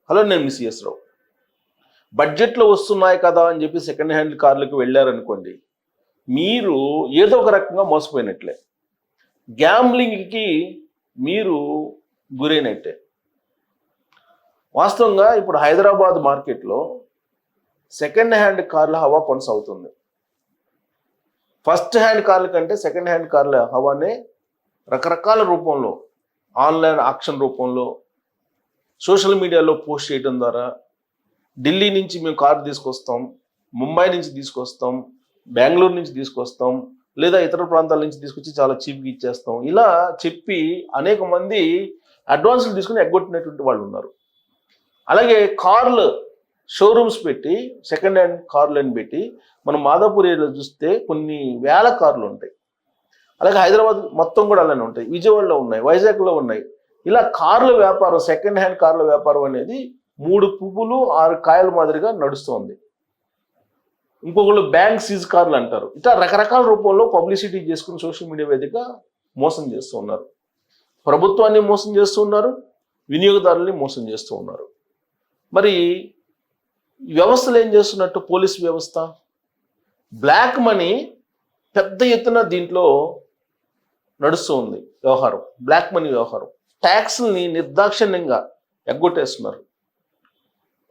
Hello, నేను miss రావు. బడ్జెట్లో వస్తున్నాయి కదా అని చెప్పి సెకండ్ హ్యాండ్ కార్లకు వెళ్ళారనుకోండి, మీరు ఏదో ఒక రకంగా మోసపోయినట్లే, గ్యాంబ్లింగ్కి మీరు గురైనట్టే. వాస్తవంగా ఇప్పుడు హైదరాబాద్ మార్కెట్లో సెకండ్ హ్యాండ్ కార్ల హవా కొనసాగుతుంది. ఫస్ట్ హ్యాండ్ కార్ల కంటే సెకండ్ హ్యాండ్ కార్ల హవానే రకరకాల రూపంలో, ఆన్లైన్ ఆక్షన్ రూపంలో, సోషల్ మీడియాలో పోస్ట్ చేయడం ద్వారా, ఢిల్లీ నుంచి మేము కారు తీసుకొస్తాం, ముంబై నుంచి తీసుకొస్తాం, బెంగళూరు నుంచి తీసుకొస్తాం, లేదా ఇతర ప్రాంతాల నుంచి తీసుకొచ్చి చాలా చీప్గా ఇచ్చేస్తాం, ఇలా చెప్పి అనేక మంది అడ్వాన్సులు తీసుకుని ఎగ్గొట్టినటువంటి వాళ్ళు ఉన్నారు. అలాగే కార్లు షోరూమ్స్ పెట్టి, సెకండ్ హ్యాండ్ కార్లను పెట్టి, మనం మాదాపూర్ ఏరియాలో చూస్తే కొన్ని వేల కార్లు ఉంటాయి. అలాగే హైదరాబాద్ మొత్తం కూడా అలానే ఉంటాయి, విజయవాడలో ఉన్నాయి, వైజాగ్లో ఉన్నాయి. ఇలా కార్ల వ్యాపారం, సెకండ్ హ్యాండ్ కార్ల వ్యాపారం అనేది 3 పువ్వులు 6 కాయల మాదిరిగా నడుస్తుంది. ఇంకొకళ్ళు బ్యాంక్ సీజ్ కార్లు అంటారు. ఇట్లా రకరకాల రూపంలో పబ్లిసిటీ చేసుకుని సోషల్ మీడియా వేదిక మోసం చేస్తూ ఉన్నారు. ప్రభుత్వాన్ని మోసం చేస్తూ ఉన్నారు, వినియోగదారుల్ని మోసం చేస్తూ ఉన్నారు. మరి వ్యవస్థలు ఏం చేస్తున్నట్టు? పోలీస్ వ్యవస్థ బ్లాక్ మనీ పెద్ద ఎత్తున దీంట్లో నడుస్తూ ఉంది వ్యవహారం, బ్లాక్ మనీ వ్యవహారం. ట్యాక్స్ని నిర్దాక్షిణ్యంగా ఎగ్గొట్టేస్తున్నారు.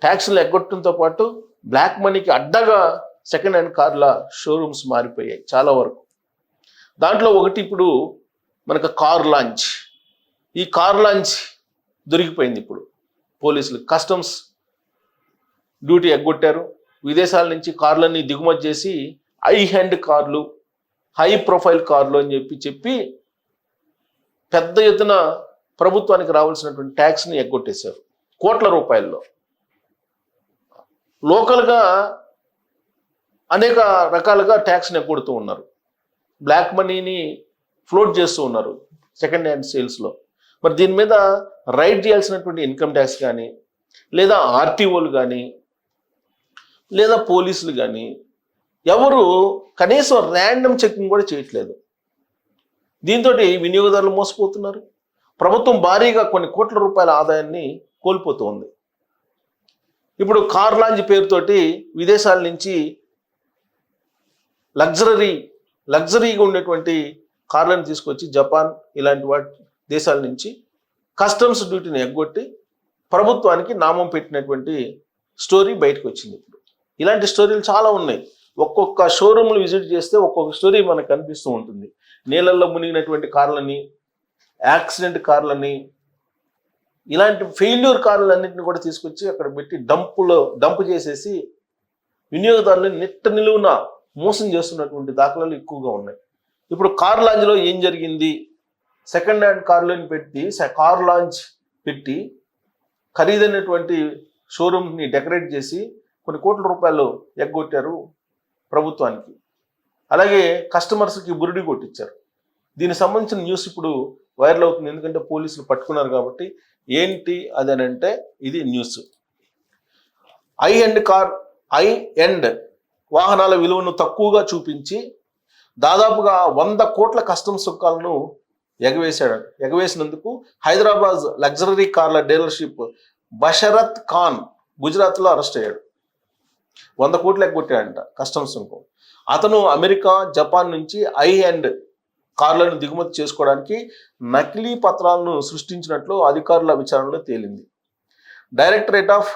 ట్యాక్స్లు ఎగ్గొట్టడంతో పాటు బ్లాక్ మనీకి అడ్డగా సెకండ్ హ్యాండ్ కార్ల షోరూమ్స్ మారిపోయాయి చాలా వరకు. దాంట్లో ఒకటి ఇప్పుడు మనకు కార్ లాంచ్. ఈ కార్ లాంచ్ దొరికిపోయింది. ఇప్పుడు పోలీసులు కస్టమ్స్ డ్యూటీ ఎగ్గొట్టారు. విదేశాల నుంచి కార్లన్నీ దిగుమతి చేసి హై హ్యాండ్ కార్లు, హై ప్రొఫైల్ కార్లు అని చెప్పి పెద్ద ఎత్తున ప్రభుత్వానికి రావాల్సినటువంటి ట్యాక్స్ని ఎగ్గొట్టేశారు కోట్ల రూపాయల్లో. లోకల్గా అనేక రకాలుగా ట్యాక్స్ని ఎగ్గొడుతూ ఉన్నారు, బ్లాక్ మనీని ఫ్లోట్ చేస్తూ ఉన్నారు సెకండ్ హ్యాండ్ సేల్స్లో. మరి దీని మీద రైడ్ చేయాల్సినటువంటి ఇన్కమ్ ట్యాక్స్ కానీ, లేదా ఆర్టీఓలు కానీ, లేదా పోలీసులు కానీ ఎవరు కనీసం ర్యాండమ్ చెకింగ్ కూడా చేయట్లేదు. దీంతో వినియోగదారులు మోసపోతున్నారు. ప్రభుత్వం భారీగా కొన్ని కోట్ల రూపాయల ఆదాయాన్ని కోల్పోతూ ఉంది. ఇప్పుడు కార్ లాంచ్ పేరుతోటి విదేశాల నుంచి లగ్జరీగా ఉండేటువంటి కార్లను తీసుకొచ్చి జపాన్ ఇలాంటి దేశాల నుంచి కస్టమ్స్ డ్యూటీని ఎగ్గొట్టి ప్రభుత్వానికి నామం పెట్టినటువంటి స్టోరీ బయటకు వచ్చింది. ఇప్పుడు ఇలాంటి స్టోరీలు చాలా ఉన్నాయి. ఒక్కొక్క షోరూమ్లు విజిట్ చేస్తే ఒక్కొక్క స్టోరీ మనకు కనిపిస్తూ ఉంటుంది. నీళ్ళల్లో మునిగినటువంటి కార్లని, యాక్సిడెంట్ కార్లని, ఇలాంటి ఫెయిల్యూర్ కార్లన్నింటిని కూడా తీసుకొచ్చి అక్కడ పెట్టి డంప్ చేసేసి వినియోగదారులను నిలువున మోసం చేస్తున్నటువంటి దాఖలాలు ఎక్కువగా ఉన్నాయి. ఇప్పుడు కార్ లాంచ్లో ఏం జరిగింది? సెకండ్ హ్యాండ్ కార్లను పెట్టి కార్ లాంచ్ పెట్టి ఖరీదైనటువంటి షోరూమ్ని డెకరేట్ చేసి కొన్ని కోట్ల రూపాయలు ఎగ్గొట్టారు ప్రభుత్వానికి. అలాగే కస్టమర్స్కి బురిడి కొట్టించారు. దీనికి సంబంధించిన న్యూస్ ఇప్పుడు వైరల్ అవుతుంది, ఎందుకంటే పోలీసులు పట్టుకున్నారు కాబట్టి. ఏంటి అదనంటే ఇది న్యూస్. హై ఎండ్ వాహనాల విలువను తక్కువగా చూపించి దాదాపుగా 100 కోట్ల కస్టమ్స్ సుంకాలను ఎగవేసినందుకు హైదరాబాద్ లగ్జరీ కార్ల డీలర్షిప్ బషరత్ ఖాన్ గుజరాత్లో అరెస్ట్ అయ్యాడు. 100 కోట్లు ఎగ్గొట్టాడంట కస్టమ్స్ సుంకం. అతను అమెరికా, జపాన్ నుంచి హై ఎండ్ కార్లను దిగుమతి చేసుకోవడానికి నకిలీ పత్రాలను సృష్టించినట్లు అధికారుల విచారణలో తేలింది. Directorate of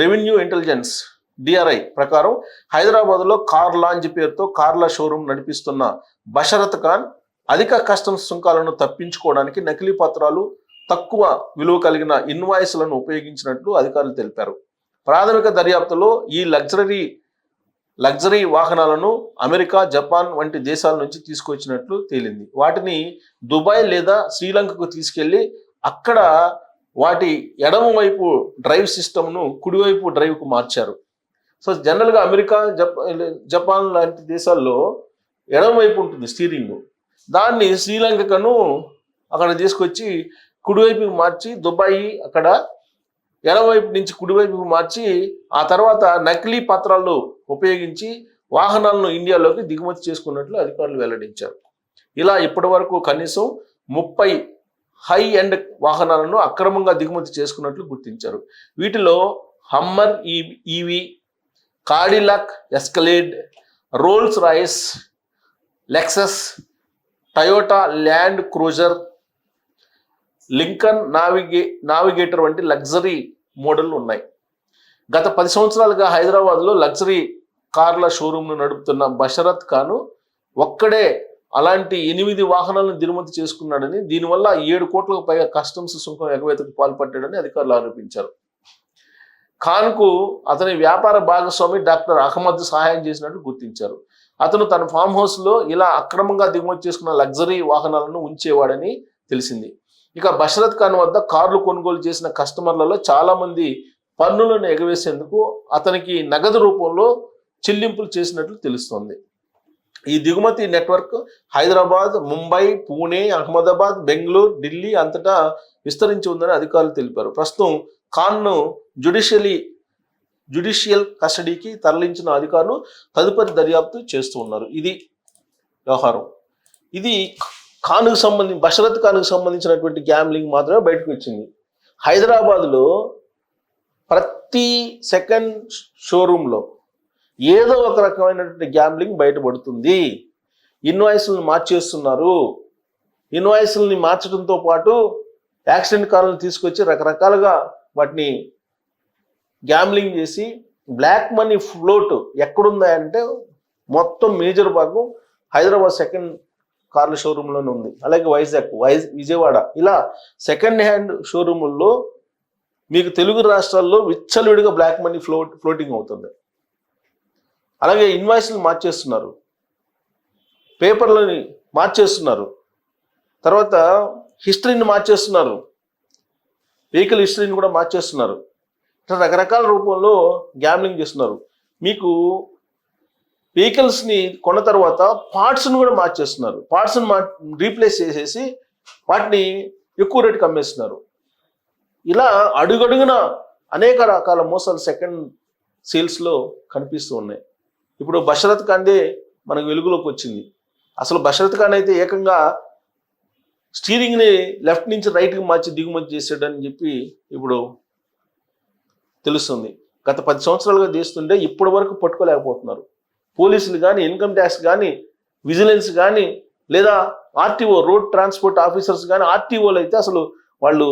revenue intelligence DRI ప్రకారం హైదరాబాద్లో కార్ లాంచ్ పేరుతో కార్ల షోరూమ్ నడిపిస్తున్న బషరత్ ఖాన్ అధిక కస్టమ్స్ సుంకాలను తప్పించుకోవడానికి నకిలీ పత్రాలు, తక్కువ విలువ కలిగిన ఇన్వాయిస్లను ఉపయోగించినట్లు అధికారులు తెలిపారు. ప్రాథమిక దర్యాప్తులో ఈ లగ్జరీ వాహనాలను అమెరికా, జపాన్ వంటి దేశాల నుంచి తీసుకొచ్చినట్లు తేలింది. వాటిని దుబాయ్ లేదా శ్రీలంకకు తీసుకెళ్లి అక్కడ వాటి ఎడమ వైపు డ్రైవ్ సిస్టమ్ను కుడివైపు డ్రైవ్కు మార్చారు. సో జనరల్గా అమెరికా, జపాన్ లాంటి దేశాల్లో ఎడమ వైపు ఉంటుంది స్టీరింగ్, దాన్ని శ్రీలంకను అక్కడ తీసుకొచ్చి కుడివైపుకి మార్చి, దుబాయ్ అక్కడ ఎడమవైపు నుంచి కుడివైపుకు మార్చి, ఆ తర్వాత నకిలీ పత్రాలు ఉపయోగించి వాహనాలను ఇండియాలోకి దిగుమతి చేసుకున్నట్లు అధికారులు వెల్లడించారు. ఇలా ఇప్పటి వరకు కనీసం 30 హై ఎండ్ వాహనాలను అక్రమంగా దిగుమతి చేసుకున్నట్లు గుర్తించారు. వీటిలో hammer EV, Cadillac Escalade, Rolls Royce, Lexus, Toyota land cruiser, Lincoln navigator వంటి లగ్జరీ మోడళ్లు ఉన్నాయి. గత 10 సంవత్సరాలుగా హైదరాబాద్లో లగ్జరీ కార్ల షోరూమ్ను నడుపుతున్న బషరత్ ఖాన్ ఒక్కడే అలాంటి 8 వాహనాలను దిగుమతి చేసుకున్నాడని, దీనివల్ల 7 కోట్లకు పైగా కస్టమ్స్ సుంకం ఎగవేతకు పాల్పడ్డాడని అధికారులు ఆరోపించారు. ఖాన్కు అతని వ్యాపార భాగస్వామి డాక్టర్ అహ్మద్ సహాయం చేసినట్టు గుర్తించారు. అతను తన ఫామ్ హౌస్లో ఇలా అక్రమంగా దిగుమతి చేసుకున్న లగ్జరీ వాహనాలను ఉంచేవాడని తెలిసింది. ఇక బషరత్ ఖాన్ వద్ద కార్లు కొనుగోలు చేసిన కస్టమర్లలో చాలా మంది పన్నులను ఎగవేసేందుకు అతనికి నగదు రూపంలో చెల్లింపులు చేసినట్లు తెలుస్తోంది. ఈ దిగుమతి నెట్వర్క్ హైదరాబాద్, ముంబై, పూణే, అహ్మదాబాద్, బెంగళూరు, ఢిల్లీ అంతటా విస్తరించి ఉందని అధికారులు తెలిపారు. ప్రస్తుతం ఖాన్ను జ్యుడిషియల్ కస్టడీకి తరలించిన అధికారులు తదుపరి దర్యాప్తు చేస్తూ ఉన్నారు. ఇది వ్యవహారం. ఇది బషరత్ ఖాన్కు సంబంధించినటువంటి గ్యాంబ్లింగ్ మాత్రమే బయటకు వచ్చింది. హైదరాబాద్లో ప్రతి సెకండ్ షోరూంలో ఏదో ఒక రకమైనటువంటి గ్యాంబ్లింగ్ బయటపడుతుంది. ఇన్వాయిస్లను మార్చేస్తున్నారు. ఇన్వాయిస్లని మార్చడంతో పాటు యాక్సిడెంట్ కార్లను తీసుకొచ్చి రకరకాలుగా వాటిని గ్యాంబ్లింగ్ చేసి బ్లాక్ మనీ ఫ్లోట్ ఎక్కడుందా అంటే మొత్తం మేజర్ భాగం హైదరాబాద్ సెకండ్ కార్ల షోరూంలోనే ఉంది. అలాగే విజయవాడ ఇలా సెకండ్ హ్యాండ్ షోరూముల్లో మీకు తెలుగు రాష్ట్రాల్లో విచ్చలవిడిగా బ్లాక్ మనీ ఫ్లోటింగ్ అవుతుంది. అలాగే ఇన్వాయిస్లు మార్చేస్తున్నారు, పేపర్లని మార్చేస్తున్నారు, తర్వాత హిస్టరీని మార్చేస్తున్నారు, వెహికల్ హిస్టరీని కూడా మార్చేస్తున్నారు. ఇట్లా రకరకాల రూపంలో గ్యాంబ్లింగ్ చేస్తున్నారు. మీకు వెహికల్స్ని కొన్న తర్వాత పార్ట్స్ని కూడా మార్చేస్తున్నారు. పార్ట్స్ని రీప్లేస్ చేసేసి వాటిని ఎక్కువ రేటుకి అమ్మేస్తున్నారు. ఇలా అడుగడుగున అనేక రకాల మోసాలు సెకండ్ సేల్స్లో కనిపిస్తూ ఉన్నాయి. ఇప్పుడు బషరత్ ఖాన్దే మనకు వెలుగులోకి వచ్చింది. అసలు బషరత్ ఖాన్ అయితే ఏకంగా స్టీరింగ్ని లెఫ్ట్ నుంచి రైట్కి మార్చి దిగుమతి చేసాడని చెప్పి ఇప్పుడు తెలుస్తుంది. గత 10 సంవత్సరాలుగా చేస్తుంటే ఇప్పటి వరకు పట్టుకోలేకపోతున్నారు. పోలీసులు కానీ, ఇన్కమ్ ట్యాక్స్ కానీ, విజిలెన్స్ కానీ, లేదా ఆర్టీఓ రోడ్ ట్రాన్స్పోర్ట్ ఆఫీసర్స్ కానీ, ఆర్టీఓలు అయితే అసలు వాళ్ళు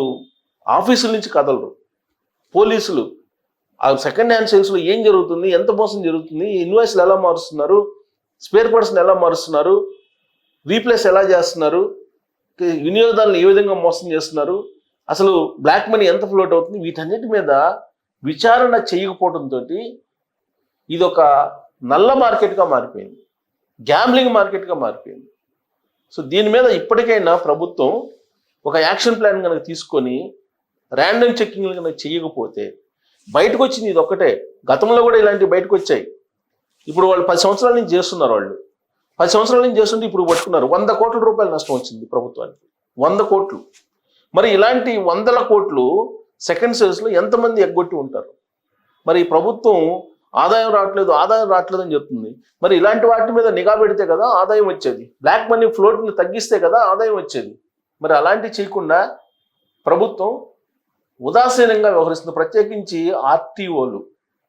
ఆఫీసుల నుంచి కదలరు. పోలీసులు ఆ సెకండ్ హ్యాండ్ సేల్స్లో ఏం జరుగుతుంది, ఎంత మోసం జరుగుతుంది, ఇన్వాయిస్లు ఎలా మారుస్తున్నారు, స్పేర్ పార్ట్స్ని ఎలా మారుస్తున్నారు, రీప్లేస్ ఎలా చేస్తున్నారు, వినియోగదారులను ఏ విధంగా మోసం చేస్తున్నారు, అసలు బ్లాక్ మనీ ఎంత ఫ్లోట్ అవుతుంది, వీటన్నిటి మీద విచారణ చేయకపోవడంతో ఇది ఒక నల్ల మార్కెట్గా మారిపోయింది, గ్యాంబ్లింగ్ మార్కెట్గా మారిపోయింది. సో దీని మీద ఇప్పటికైనా ప్రభుత్వం ఒక యాక్షన్ ప్లాన్ కనుక తీసుకొని ర్యాండమ్ చెక్కింగ్లు కనుక చేయకపోతే, బయటకు వచ్చింది ఇది ఒక్కటే. గతంలో కూడా ఇలాంటివి బయటకు వచ్చాయి. ఇప్పుడు వాళ్ళు 10 సంవత్సరాల నుంచి చేస్తున్నారు. వాళ్ళు 10 సంవత్సరాల నుంచి చేస్తుంటే ఇప్పుడు పట్టుకున్నారు. 100 కోట్ల రూపాయలు నష్టం వచ్చింది ప్రభుత్వానికి. 100 కోట్లు. మరి ఇలాంటి 100 కోట్లు సెకండ్ సేల్స్లో ఎంతమంది ఎగ్గొట్టి ఉంటారు? మరి ప్రభుత్వం ఆదాయం రావట్లేదు అని చెప్తుంది. మరి ఇలాంటి వాటి మీద నిఘా పెడితే కదా ఆదాయం వచ్చేది. బ్లాక్ మనీ ఫ్లోట్ని తగ్గిస్తే కదా ఆదాయం వచ్చేది. మరి అలాంటివి చేయకుండా ప్రభుత్వం ఉదాసీనంగా వ్యవహరిస్తుంది. ప్రత్యేకించి ఆర్టీఓలు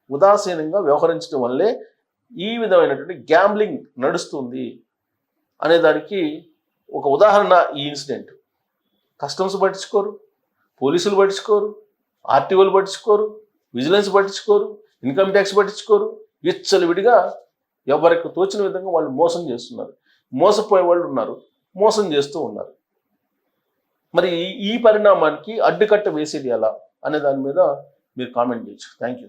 ఉదాసీనంగా వ్యవహరించడం వల్లే ఈ విధమైనటువంటి గ్యాంబ్లింగ్ నడుస్తుంది అనే దానికి ఒక ఉదాహరణ ఈ ఇన్సిడెంట్. కస్టమ్స్ పట్టించుకోరు, పోలీసులు పట్టించుకోరు, ఆర్టీఓలు పట్టించుకోరు, విజిలెన్స్ పట్టించుకోరు, ఇన్కమ్ ట్యాక్స్ పట్టించుకోరు. విచ్చలవిడిగా ఎవరికి తోచిన విధంగా వాళ్ళు మోసం చేస్తున్నారు. మోసపోయే వాళ్ళు ఉన్నారు, మోసం చేస్తూ ఉన్నారు. మరి ఈ పరిణామానికి అడ్డుకట్ట వేసేది ఎలా అనే దాని మీద మీరు కామెంట్ చేయొచ్చు. Thank you.